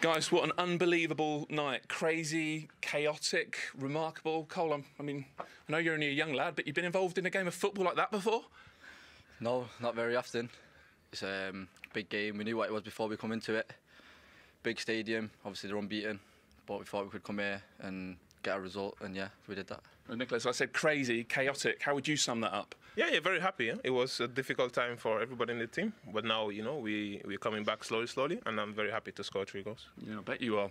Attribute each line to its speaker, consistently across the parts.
Speaker 1: Guys, what an unbelievable night. Crazy, chaotic, remarkable. Cole, I know you're only a young lad, but you've been involved in a game of football like that before?
Speaker 2: No, not very often. It's a big game. We knew what it was before we come into it. Big stadium, obviously they're unbeaten, but we thought we could come here and get a result, and yeah, we did that.
Speaker 1: Well, Nicholas, I said crazy, chaotic. How would you sum that up?
Speaker 3: Yeah, very happy. Yeah? It was a difficult time for everybody in the team, but now, you know, we're coming back slowly, and I'm very happy to score 3 goals.
Speaker 1: Yeah, I bet you are.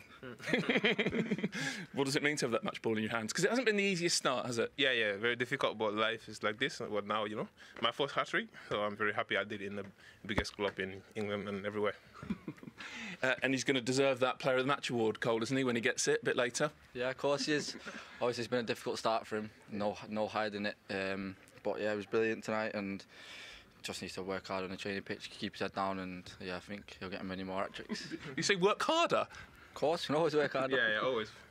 Speaker 1: What does it mean to have that much ball in your hands? Because it hasn't been the easiest start, has it?
Speaker 3: Yeah, very difficult, but life is like this. But now, you know, my first hat-trick, so I'm very happy I did it in the biggest club in England and everywhere.
Speaker 1: And he's going to deserve that Player of the Match award, Cole, isn't he, when he gets it a bit later?
Speaker 2: Yeah, of course he is. Obviously, it's been a difficult start for him. No hiding it. But yeah, it was brilliant tonight, and just needs to work hard on the training pitch, keep his head down, and yeah, I think he'll get many more hat-tricks.
Speaker 1: You say work harder?
Speaker 2: Of course, you can always work harder.
Speaker 3: Yeah,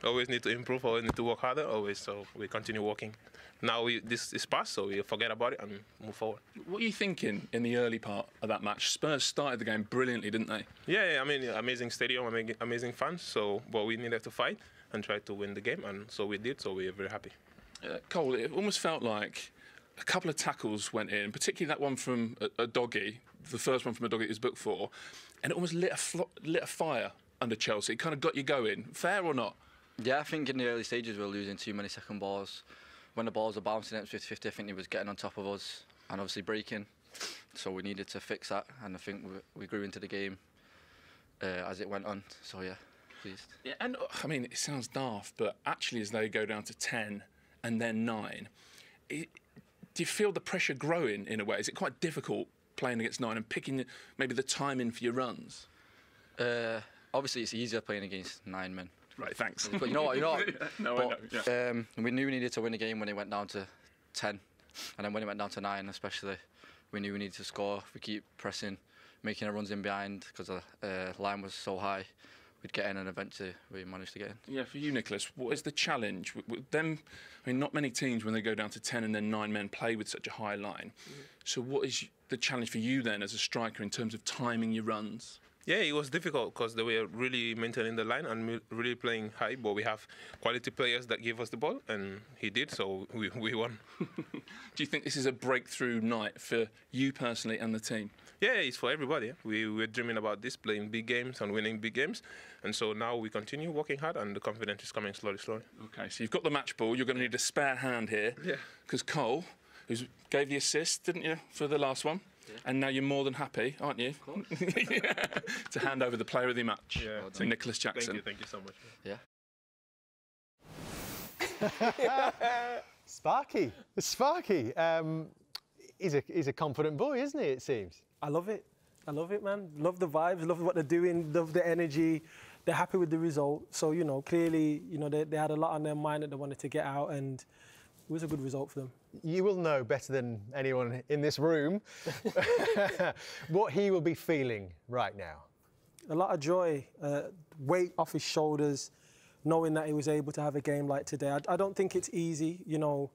Speaker 3: always need to improve, always need to work harder, always. So we continue working. Now this is past, so we forget about it and move forward.
Speaker 1: What are you thinking in the early part of that match? Spurs started the game brilliantly, didn't they?
Speaker 3: Yeah, I mean, amazing stadium, amazing fans. So, but we needed to fight and try to win the game, and so we did. So we are very happy.
Speaker 1: Cole, it almost felt like a couple of tackles went in, particularly that one from a doggy, the first one from a doggy that was booked for, and it almost lit a fire under Chelsea. It kind of got you going. Fair or not?
Speaker 2: Yeah, I think in the early stages we were losing too many second balls. When the balls were bouncing at 50-50, I think he was getting on top of us and obviously breaking. So we needed to fix that, and I think we grew into the game as it went on. So yeah, pleased.
Speaker 1: Yeah, and I mean, it sounds daft, but actually as they go down to 10 and then 9, do you feel the pressure growing in a way? Is it quite difficult playing against 9 and picking maybe the timing for your runs?
Speaker 2: Obviously, it's easier playing against 9 men.
Speaker 1: Right, thanks.
Speaker 2: But you know what?
Speaker 1: No,
Speaker 2: but,
Speaker 1: I know. Yeah.
Speaker 2: We knew we needed to win the game when it went down to 10, and then when it went down to 9, especially, we knew we needed to score. If we keep pressing, making our runs in behind, because the line was so high, we'd get in, and eventually we managed to get in.
Speaker 1: Yeah, for you, Nicholas, what is the challenge? With them, I mean, not many teams when they go down to 10 and then 9 men play with such a high line. So what is the challenge for you then as a striker in terms of timing your runs?
Speaker 3: Yeah, it was difficult because they were really maintaining the line and really playing high, but we have quality players that give us the ball, and he did, so we won.
Speaker 1: Do you think this is a breakthrough night for you personally and the team?
Speaker 3: Yeah, it's for everybody. We were dreaming about this, playing big games and winning big games, and so now we continue working hard, and the confidence is coming slowly.
Speaker 1: OK, so you've got the match ball. You're going to need a spare hand here.
Speaker 3: Yeah.
Speaker 1: Because Cole, who gave the assist, didn't you, for the last one? Yeah. And now you're more than happy, aren't you?
Speaker 2: Of course.
Speaker 1: To hand over the Player of the Match to Nicholas Jackson.
Speaker 3: Thank you so much.
Speaker 2: Yeah.
Speaker 4: Sparky. He's a confident boy, isn't he, it seems?
Speaker 5: I love it, man. Love the vibes, love what they're doing, love the energy. They're happy with the result. So, you know, clearly, you know, they had a lot on their mind that they wanted to get out, and it was a good result for them.
Speaker 4: You will know better than anyone in this room what he will be feeling right now.
Speaker 5: A lot of joy, weight off his shoulders, knowing that he was able to have a game like today. I don't think it's easy, you know,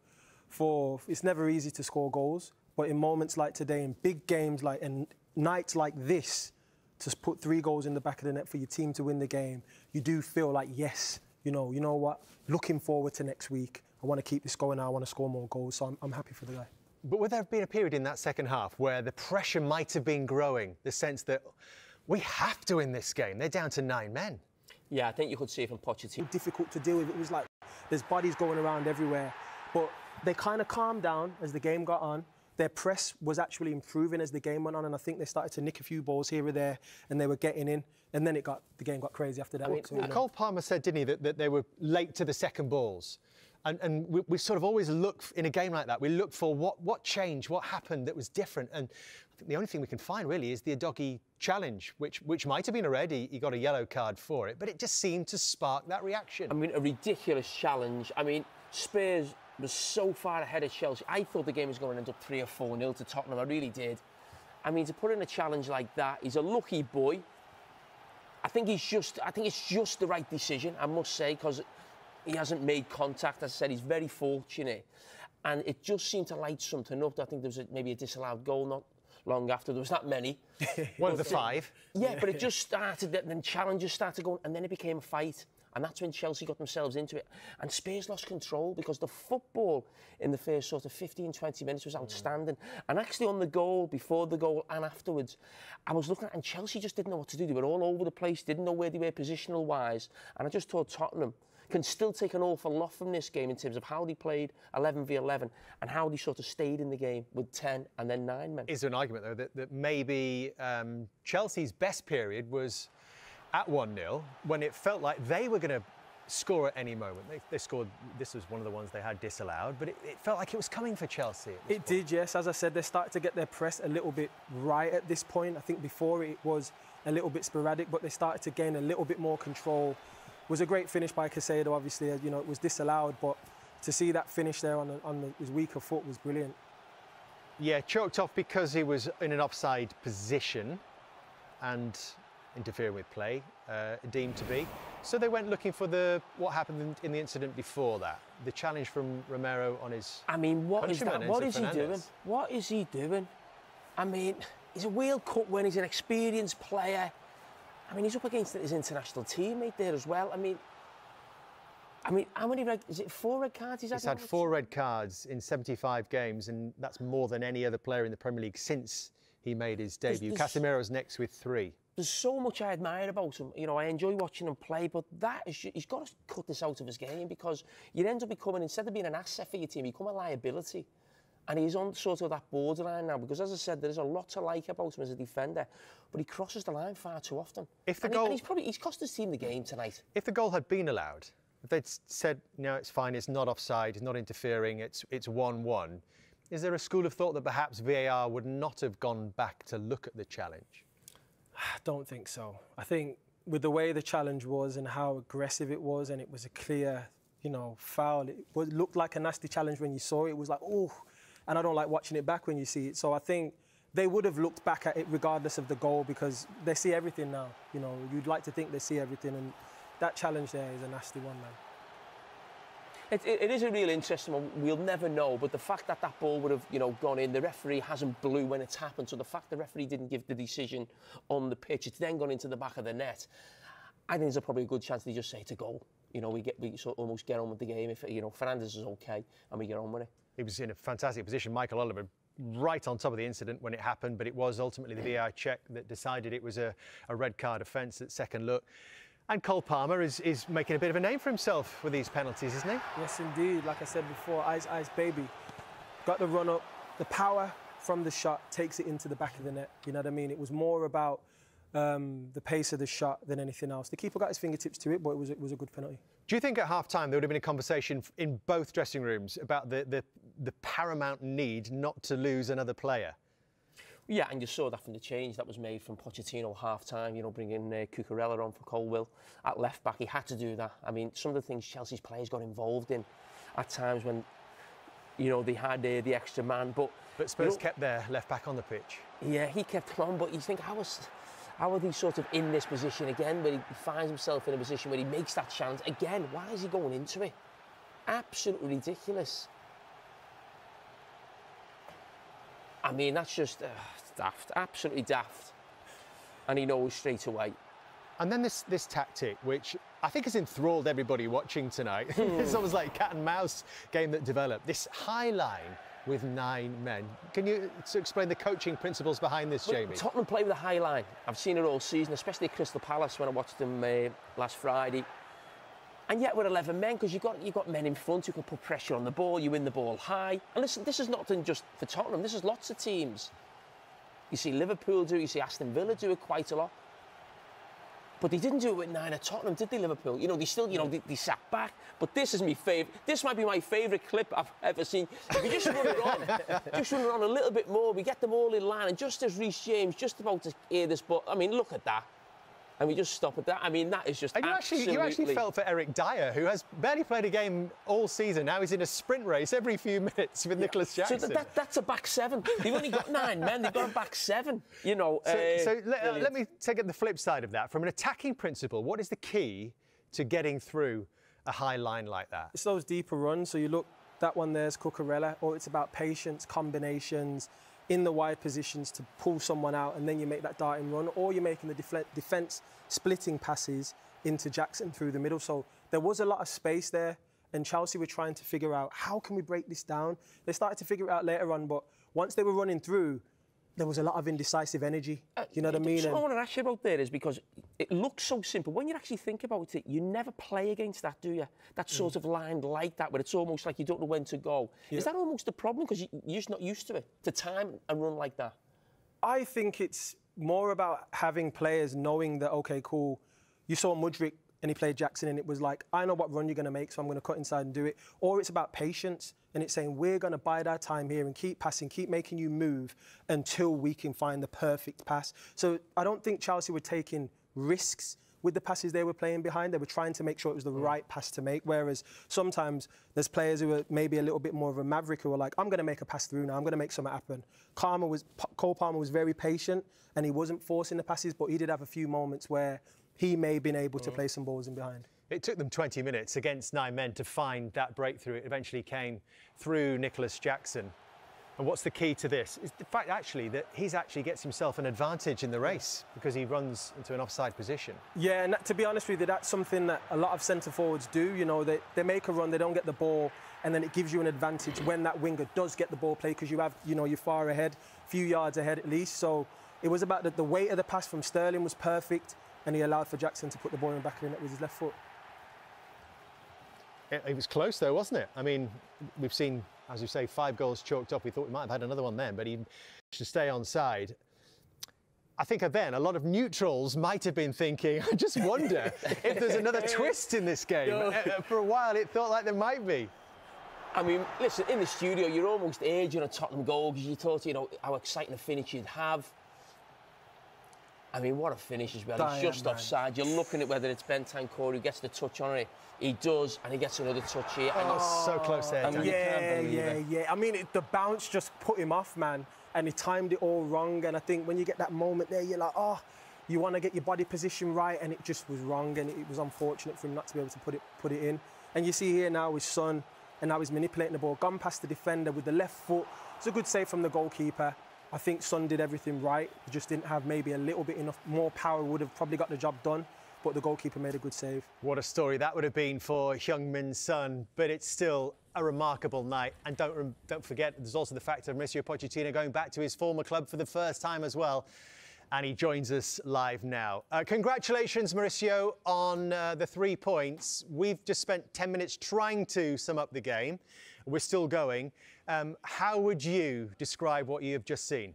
Speaker 5: it's never easy to score goals, but in moments like today, in big games and nights like this, to put 3 goals in the back of the net for your team to win the game, you do feel like, yes, you know what, looking forward to next week. I want to keep this going. I want to score more goals, so I'm happy for the guy.
Speaker 4: But would there have been a period in that second half where the pressure might have been growing, the sense that we have to win this game? They're down to 9 men.
Speaker 6: Yeah, I think you could see it from Pochettino.
Speaker 5: Difficult to deal with. It was like there's bodies going around everywhere. But they kind of calmed down as the game got on. Their press was actually improving as the game went on, and I think they started to nick a few balls here or there, and they were getting in. And then the game got crazy after that.
Speaker 4: Cole Palmer said, didn't he, that they were late to the second balls. And we sort of always look, in a game like that, we look for what changed, what happened that was different. And I think the only thing we can find, really, is the Udogie challenge, which might have been a red. He got a yellow card for it, but it just seemed to spark that reaction.
Speaker 6: I mean, a ridiculous challenge. I mean, Spurs was so far ahead of Chelsea. I thought the game was going to end up 3 or 4-0 to Tottenham. I really did. I mean, to put in a challenge like that, he's a lucky boy. I think it's just the right decision, I must say, because he hasn't made contact. As I said, he's very fortunate. And it just seemed to light something up. I think there was maybe a disallowed goal long after. There was that many.
Speaker 4: One of the 5.
Speaker 6: Yeah, but it just started, then challenges started going, and then it became a fight. And that's when Chelsea got themselves into it. And Spurs lost control because the football in the first sort of 15, 20 minutes was outstanding. And actually on the goal, before the goal and afterwards, I was looking at, and Chelsea just didn't know what to do. They were all over the place, didn't know where they were positional-wise. And I just thought Tottenham can still take an awful lot from this game in terms of how they played 11 v 11 and how they sort of stayed in the game with 10 and then 9 men.
Speaker 4: Is there an argument, though, that maybe Chelsea's best period was at 1-0 when it felt like they were going to score at any moment? They scored, this was one of the ones they had disallowed, but it felt like it was coming for Chelsea.
Speaker 5: It did, yes. As I said, they started to get their press a little bit right at this point. I think before it was a little bit sporadic, but they started to gain a little bit more control. It was a great finish by Caicedo, obviously. You know, it was disallowed, but to see that finish there on his weaker foot was brilliant.
Speaker 4: Yeah, choked off because he was in an offside position and interfering with play, deemed to be. So they went looking for what happened in the incident before that. The challenge from Romero on his
Speaker 6: I mean, what is that? What is he doing?
Speaker 4: Fernandez.
Speaker 6: What is he doing? I mean, he's a World Cup winner, he's an experienced player. I mean, he's up against his international teammate there as well. I mean, how many is it 4 red cards he's had?
Speaker 4: He's had 4 red cards in 75 games, and that's more than any other player in the Premier League since he made his debut. Casemiro's next with 3.
Speaker 6: There's so much I admire about him. You know, I enjoy watching him play, but he's got to cut this out of his game because you end up becoming, instead of being an asset for your team, you become a liability. And he's on sort of that borderline now because, as I said, there's a lot to like about him as a defender, but he crosses the line far too often. He's cost his team the game tonight.
Speaker 4: If the goal had been allowed, if they'd said, no, it's fine, it's not offside, it's not interfering, it's 1-1, is there a school of thought that perhaps VAR would not have gone back to look at the challenge?
Speaker 5: I don't think so. I think with the way the challenge was and how aggressive it was, and it was a clear, you know, foul. It looked like a nasty challenge when you saw it. It was like, oh, and I don't like watching it back when you see it. So I think they would have looked back at it regardless of the goal because they see everything now. You know, you'd like to think they see everything, and that challenge there is a nasty one, man.
Speaker 6: It is a real interesting one. We'll never know, but the fact that that ball would have, you know, gone in, the referee hasn't blew when it's happened, so the fact the referee didn't give the decision on the pitch, it's then gone into the back of the net. I think there's probably a good chance they just say it's a goal. You know, we sort of almost get on with the game if, you know, Fernandez is okay and we get on with it.
Speaker 4: He was in a fantastic position, Michael Oliver, right on top of the incident when it happened, but it was ultimately the VAR check that decided it was a red card offence at second look. And Cole Palmer is making a bit of a name for himself with these penalties, isn't he?
Speaker 5: Yes, indeed. Like I said before, Ice baby. Got the run up, the power from the shot takes it into the back of the net. You know what I mean? It was more about the pace of the shot than anything else. The keeper got his fingertips to it, but it was a good penalty.
Speaker 4: Do you think at half-time there would have been a conversation in both dressing rooms about the paramount need not to lose another player?
Speaker 6: Yeah, and you saw that from the change that was made from Pochettino half-time, you know, bringing Cucurella on for Colwill at left-back. He had to do that. I mean, some of the things Chelsea's players got involved in at times when, you know, they had the extra man. But
Speaker 4: Spurs kept their left-back on the pitch.
Speaker 6: Yeah, he kept him on, but you think, how are they sort of in this position again, where he finds himself in a position where he makes that challenge? Again, why is he going into it? Absolutely ridiculous. I mean, that's just daft, absolutely daft. And he knows straight away.
Speaker 4: And then this tactic, which I think has enthralled everybody watching tonight. It's almost like a cat and mouse game that developed. This high line with 9 men. Can you explain the coaching principles behind this, Jamie?
Speaker 6: Tottenham play with a high line. I've seen it all season, especially at Crystal Palace when I watched them last Friday. And yet we're 11 men because you've got men in front who can put pressure on the ball, you win the ball high. And listen, this is not just for Tottenham, this is lots of teams. You see Liverpool do it, you see Aston Villa do it quite a lot. But they didn't do it with 9 at Tottenham, did they, Liverpool? You know, they still, you know, they sat back. But this is my favourite. This might be my favourite clip I've ever seen. If you just run it on a little bit more, we get them all in line. And just as Reece James just about to hear this, but I mean, look at that. And we just stop at that. I mean, that is just
Speaker 4: and
Speaker 6: absolutely...
Speaker 4: You actually felt for Eric Dyer, who has barely played a game all season. Now he's in a sprint race every few minutes with Nicholas Jackson.
Speaker 6: So that's a back 7. They've only got 9 men. They've got a back 7, you know.
Speaker 4: Let me take it the flip side of that. From an attacking principle, what is the key to getting through a high line like that?
Speaker 5: It's those deeper runs. So you look, that one there's Cucurella, or it's about patience, combinations, in the wide positions to pull someone out, and then you make that darting run, or you're making the defence splitting passes into Jackson through the middle. So there was a lot of space there, and Chelsea were trying to figure out, how can we break this down? They started to figure it out later on, but once they were running through, there was a lot of indecisive energy. You know what I mean?
Speaker 6: What I want to ask you about there is, because it looks so simple. When you actually think about it, you never play against that, do you? That sort of line like that, where it's almost like you don't know when to go. Yeah. Is that almost the problem? Because you're just not used to it, to time and run like that?
Speaker 5: I think it's more about having players knowing that, OK, cool, you saw Mudryk and he played Jackson, and it was like, I know what run you're going to make, so I'm going to cut inside and do it. Or it's about patience, and it's saying, we're going to bide our time here and keep passing, keep making you move until we can find the perfect pass. So I don't think Chelsea were taking risks with the passes they were playing behind. They were trying to make sure it was the right pass to make, whereas sometimes there's players who are maybe a little bit more of a maverick who are like, I'm going to make a pass through now, I'm going to make something happen. Cole Palmer was very patient, and he wasn't forcing the passes, but he did have a few moments where he may have been able to play some balls in behind.
Speaker 4: It took them 20 minutes against 9 men to find that breakthrough. It eventually came through Nicholas Jackson. And what's the key to this? Is the fact, actually, that he actually gets himself an advantage in the race because he runs into an offside position.
Speaker 5: Yeah, and to be honest with you, that's something that a lot of centre-forwards do. You know, they make a run, they don't get the ball, and then it gives you an advantage when that winger does get the ball play, because you have, you know, you're far ahead, a few yards ahead at least. So it was about the weight of the pass from Sterling was perfect, and he allowed for Jackson to put the ball in the back of the net with his left foot.
Speaker 4: It was close, though, wasn't it? I mean, we've seen, as you say, 5 goals chalked up. We thought we might have had another one then, but he managed to stay onside. I think then a lot of neutrals might have been thinking, I just wonder if there's another twist in this game. For a while, it felt like there might be.
Speaker 6: I mean, listen, in the studio, you're almost urging a Tottenham goal because you thought, you know, how exciting a finish you'd have. I mean, what a finish as well. He's just offside. You're looking at whether it's Bentancur who gets the touch on it. He does, and he gets another touch here. And
Speaker 4: so close there.
Speaker 5: Yeah. I mean, the bounce just put him off, man, and he timed it all wrong. And I think when you get that moment there, you're like, oh, you want to get your body position right, and it just was wrong, and it was unfortunate for him not to be able to put it in. And you see here now his son, and now he's manipulating the ball, gone past the defender with the left foot. It's a good save from the goalkeeper. I think Son did everything right. He just didn't have maybe a little bit enough more power, would have probably got the job done, but the goalkeeper made a good save.
Speaker 4: What a story that would have been for Heung-min Son, but it's still a remarkable night. And don't forget, there's also the fact of Mauricio Pochettino going back to his former club for the first time as well. And he joins us live now. Congratulations, Mauricio, on the 3 points. We've just spent 10 minutes trying to sum up the game. We're still going. How would you describe what you have just seen?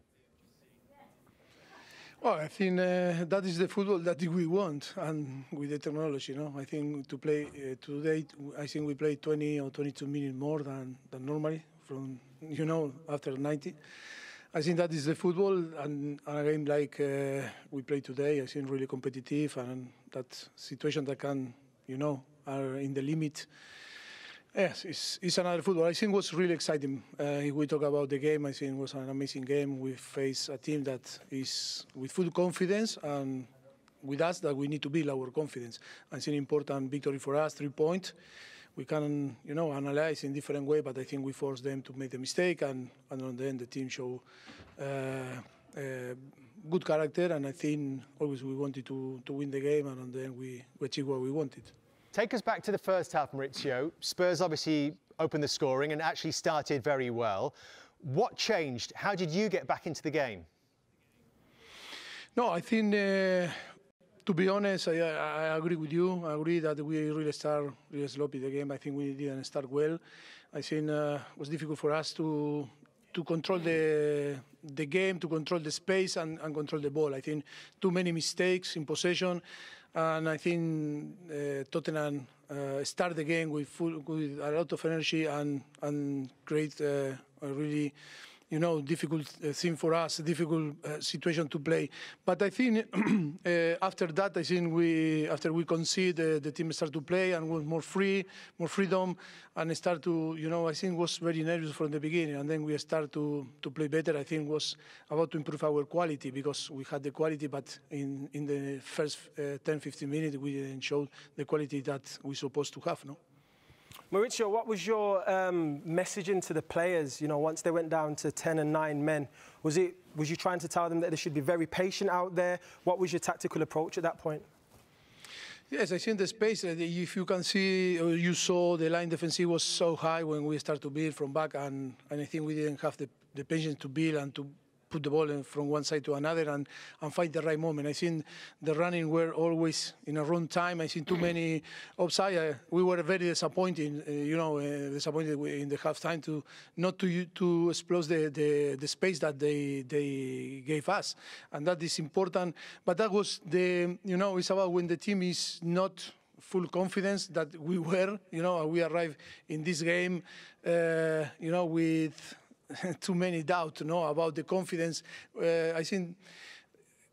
Speaker 7: Well, I think that is the football that we want, and with the technology, you know. I think to play today, I think we played 20 or 22 minutes more than normally from, you know, after 90. I think that is the football, and a game like we play today, I think really competitive, and that situation that can, you know, are in the limit. Yes, it's another football. I think it was really exciting. If we talk about the game, I think it was an amazing game. We face a team that is with full confidence, and with us that we need to build our confidence. I think important victory for us, 3 points. We can, you know, analyze in different way, but I think we forced them to make the mistake, and on the end the team showed good character, and I think always we wanted to win the game, and on the end we achieved what we wanted.
Speaker 4: Take us back to the first half, Mauricio. Spurs obviously opened the scoring and actually started very well. What changed? How did you get back into the game?
Speaker 7: No, I think, to be honest, I agree with you. I agree that we really start really sloppy the game. I think we didn't start well. I think it was difficult for us to control the game, to control the space and control the ball. I think too many mistakes in possession. And I think Tottenham start the game with a lot of energy and create a really, you know, difficult thing for us, a difficult situation to play. But I think after that, I think after we concede, the team start to play and was more freedom, and start to, you know, I think was very nervous from the beginning, and then we start to play better. I think was about to improve our quality, because we had the quality, but in the first 10-15 minutes we didn't show the quality that we're supposed to have, no?
Speaker 5: Maurizio, what was your messaging to the players, you know, once they went down to 10 and 9 men? Was you trying to tell them that they should be very patient out there? What was your tactical approach at that point?
Speaker 7: Yes, I think the space, if you can see, or you saw the line defensive was so high when we started to build from back, and I think we didn't have the patience to build and to put the ball from one side to another and find the right moment. I think the running were always in a wrong time. I think too many offside. We were very disappointed, disappointed in the halftime to not to explode the space that they gave us, and that is important. But that was it's about when the team is not full confidence that we were, we arrived in this game, with too many doubts, about the confidence. I think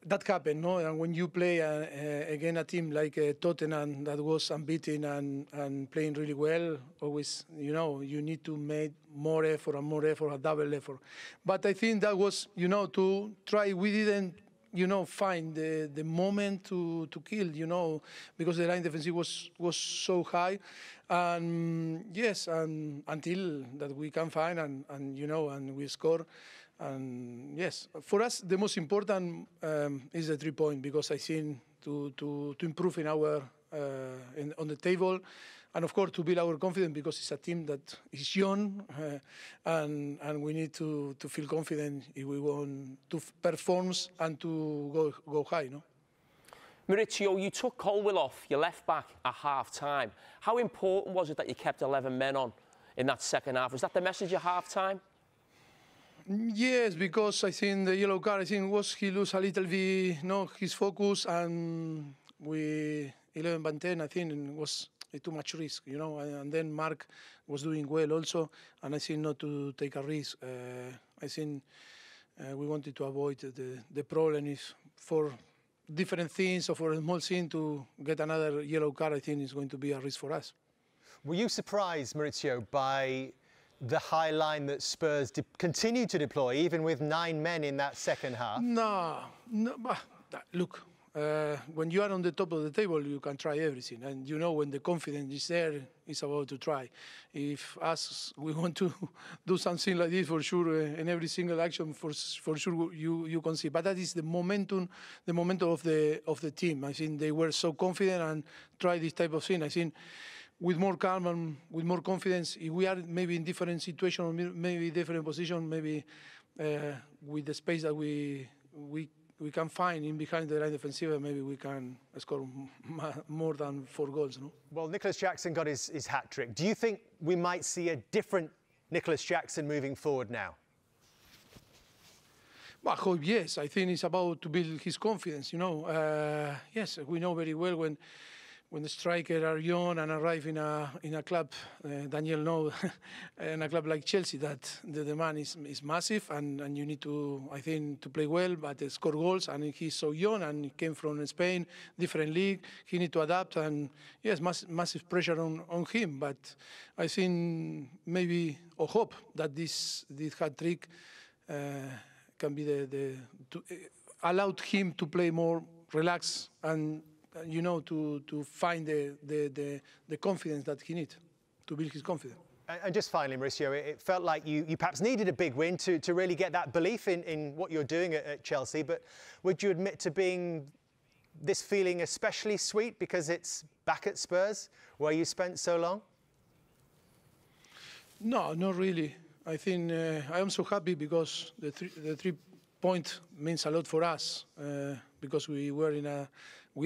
Speaker 7: that happened, And when you play again a team like Tottenham that was unbeaten and playing really well, always, you need to make more effort, a double effort. But I think that was, to try. We didn't, find the moment to kill, because the line defensive was so high. And yes, and until that we can find and we score. And yes, for us the most important is the 3-point, because I think to improve in our on the table, and of course to build our confidence, because it's a team that is young, and we need to feel confident if we want to perform and to go high,
Speaker 6: Maurizio, you took Colwill off, your left back, at half-time. How important was it that you kept 11 men on in that second half? Was that the message at half-time?
Speaker 7: Yes, because I think the yellow card, was he lose a little bit, his focus, and we 11-10, I think, was too much risk, And then Mark was doing well also, and I think not to take a risk. I think we wanted to avoid the problem is for different things or for a small thing to get another yellow card. I think is going to be a risk for us.
Speaker 4: Were you surprised, Maurizio, by the high line that Spurs continued to deploy, even with 9 men in that second half?
Speaker 7: No. Look, when you are on the top of the table, you can try everything. And when the confidence is there, it's about to try. If we want to do something like this, for sure, in every single action, for sure you can see. But that is the momentum of the team. I think they were so confident and tried this type of thing. I think with more calm and with more confidence, if we are maybe in different situations, or maybe different positions, maybe with the space that we can find in behind the line defensive, maybe we can score more than 4 goals. No?
Speaker 4: Well, Nicholas Jackson got his hat-trick. Do you think we might see a different Nicholas Jackson moving forward now?
Speaker 7: Well, I hope yes. I think it's about to build his confidence. Yes, we know very well when the strikers are young and arrive in a club, Daniel knows, in a club like Chelsea, that the demand is massive, and you need to, I think, to play well, but score goals. And he's so young, and he came from Spain, different league. He need to adapt, and yes, massive pressure on him. But I think maybe, or hope that this hat trick can be allowed him to play more relaxed and to find the confidence that he needs to build his confidence.
Speaker 4: And just finally, Mauricio, it felt like you perhaps needed a big win to really get that belief in what you're doing at Chelsea. But would you admit to being this feeling especially sweet because it's back at Spurs, where you spent so long?
Speaker 7: No, not really. I think I am so happy because the 3-point means a lot for us, because we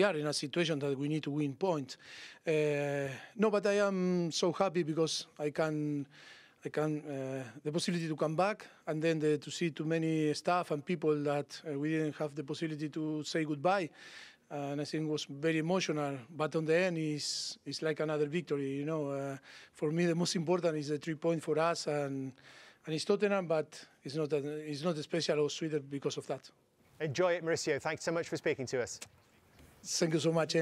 Speaker 7: are in a situation that we need to win points. No, but I am so happy because I can the possibility to come back, and then to see too many staff and people that we didn't have the possibility to say goodbye. And I think it was very emotional. But on the end, it's like another victory. For me, the most important is the 3-point for us, and it's Tottenham, but it's not special or sweeter because of that.
Speaker 4: Enjoy it, Mauricio. Thanks so much for speaking to us.
Speaker 7: Thank you so much.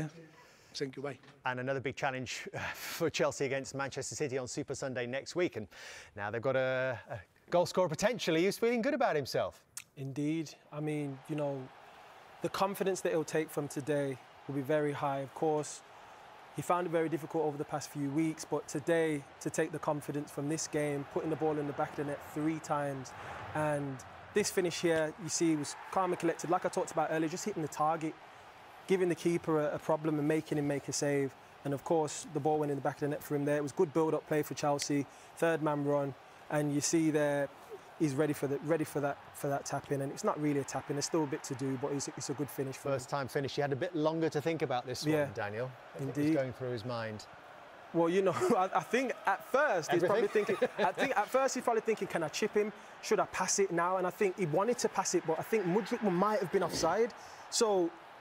Speaker 7: Thank you. Bye.
Speaker 4: And another big challenge for Chelsea against Manchester City on Super Sunday next week. And now they've got a goal scorer potentially who's feeling good about himself.
Speaker 5: Indeed. I mean, the confidence that he'll take from today will be very high. Of course, he found it very difficult over the past few weeks, but today, to take the confidence from this game, putting the ball in the back of the net 3 times, and this finish here, you see, he was calm and collected. Like I talked about earlier, just hitting the target, giving the keeper a problem and making him make a save. And of course, the ball went in the back of the net for him there. It was good build-up play for Chelsea, third man run, and you see there he's ready for that tap in. And it's not really a tap in. There's still a bit to do, but it's a good finish for him.
Speaker 4: First time finish. He had a bit longer to think about this one, Daniel.
Speaker 5: Indeed.
Speaker 4: It was going through his mind.
Speaker 5: Well, you know, I think at first he's probably thinking. Can I chip him? Should I pass it now? And I think he wanted to pass it, but I think Mudryk might have been offside. So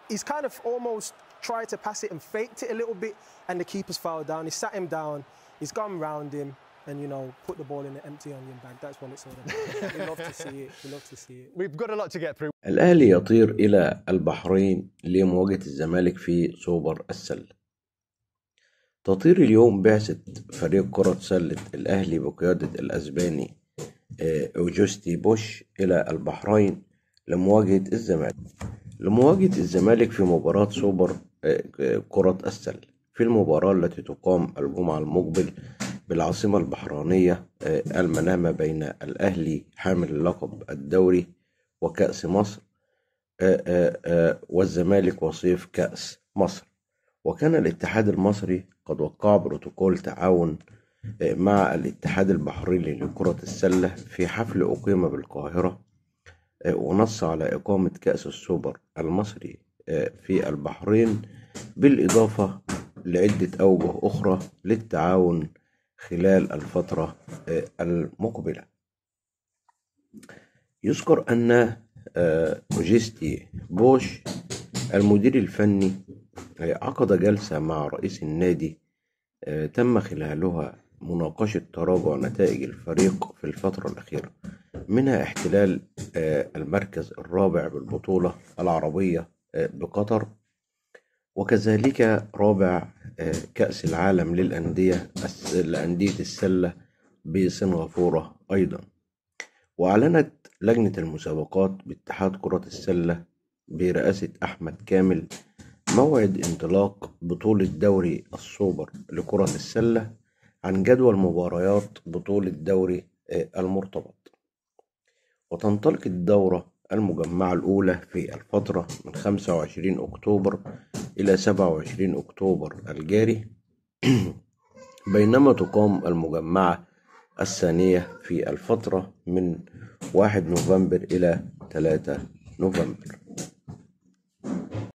Speaker 5: he's kind of almost tried to pass it and faked it a little bit, and the keeper's fouled down. He sat him down. He's gone round him, and you know, put the ball in the empty onion bag. That's what it's all about. We love to see it. We love to see it.
Speaker 4: We've got a lot to get through.
Speaker 8: الأهلي يطير إلى البحرين لمواجهة الزمالك في سوبر السلة. تطير اليوم بعثة فريق كرة سلة الأهلي بقيادة الأسباني أوجوستي بوش إلى البحرين لمواجهة الزمالك في مباراة سوبر كرة السلة، في المباراة التي تقام الجمعة المقبل بالعاصمة البحرينية المنامة بين الأهلي حامل اللقب الدوري وكأس مصر والزمالك وصيف كأس مصر. وكان الاتحاد المصري قد وقع بروتوكول تعاون مع الاتحاد البحريني لكرة السلة في حفل أقيم بالقاهرة، ونص على إقامة كأس السوبر المصري في البحرين، بالإضافة لعدة أوجه أخرى للتعاون خلال الفترة المقبلة. يذكر أن أوجستي بوش المدير الفني عقد جلسة مع رئيس النادي تم خلالها مناقشة تراجع نتائج الفريق في الفترة الأخيرة، منها احتلال المركز الرابع بالبطولة العربية بقطر، وكذلك رابع كأس العالم لأندية السلة بسنغافورة أيضا. وأعلنت لجنة المسابقات باتحاد كرة السلة برئاسة أحمد كامل موعد انطلاق بطولة دوري السوبر لكرة السلة عن جدول مباريات بطولة دوري المرتبط. وتنطلق الدورة المجمعة الأولى في الفترة من 25 أكتوبر إلى 27 أكتوبر الجاري، بينما تقام المجمعة الثانية في الفترة من 1 نوفمبر إلى 3 نوفمبر.